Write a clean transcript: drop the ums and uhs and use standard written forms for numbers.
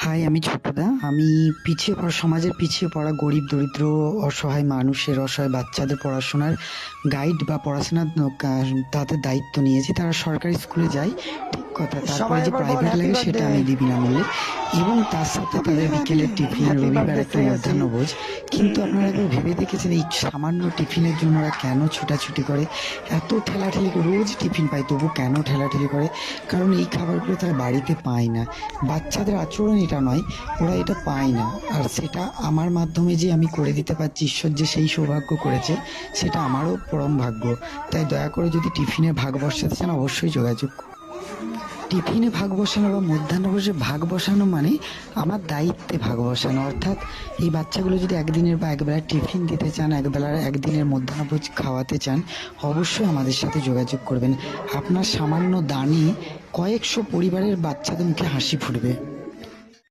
High, আমি ছোটদা। আমি পিছিয়ে পড়া সমাজের পিছিয়ে পড়া গরিব দরিদ্র অসহায় মানুষের অসহায় বাচ্চাদের পড়াশোনার গাইড বা পড়াশোনার তাদের দায়িত্ব নিয়েছি। তারা সরকারি স্কুলে যায়, ঠিক কথা। তারপরে সবাই যে এবার বল প্রাইভেট হ্যাপি লাগে সেটা বার্থডে। আমি দিই বিনামূল্যে, এবং তার সাথে তাদের বিকেলের টিফিন, হ্যাপি রবিবার বার্থডে একটা শ্রেয়াসী। মধ্যাহ্নভোজ। কিন্তু আপনারা একবার ভেবে দেখেছেন এই সামান্য টিফিনের জন্য ওরা কেন ছোটাছুটি করে, এত ঠেলাঠেলি করে? রোজ টিফিন পায়, তবু কেন ঠেলাঠেলি করে? কারণ এই খাবারগুলো তারা বাড়িতে পায় না। বাচ্চাদের আচরণ এটা নয়, ওরা এটা পায় না। আর সেটা আমার মাধ্যমে যে আমি করে দিতে পারছি, ঈশ্বর যে সেই সৌভাগ্য করেছে, সেটা আমারও পরম ভাগ্য। তাই দয়া করে যদি টিফিনে ভাগ বসাতে চান অবশ্যই যোগাযোগ করুন। টিফিনে ভাগ বসানো বা মধ্যাহ্নভোজে ভাগ বসানো মানে আমার দায়িত্বে ভাগ বসানো। অর্থাৎ এই বাচ্চাগুলো যদি একদিনের বা একবেলা টিফিন দিতে চান, একবেলার একদিনের মধ্যাহ্নভোজ খাওয়াতে চান, অবশ্যই আমাদের সাথে যোগাযোগ করবেন। আপনার সামান্য দানে কয়েকশো পরিবারের বাচ্চাদের মুখে হাসি ফুটবে।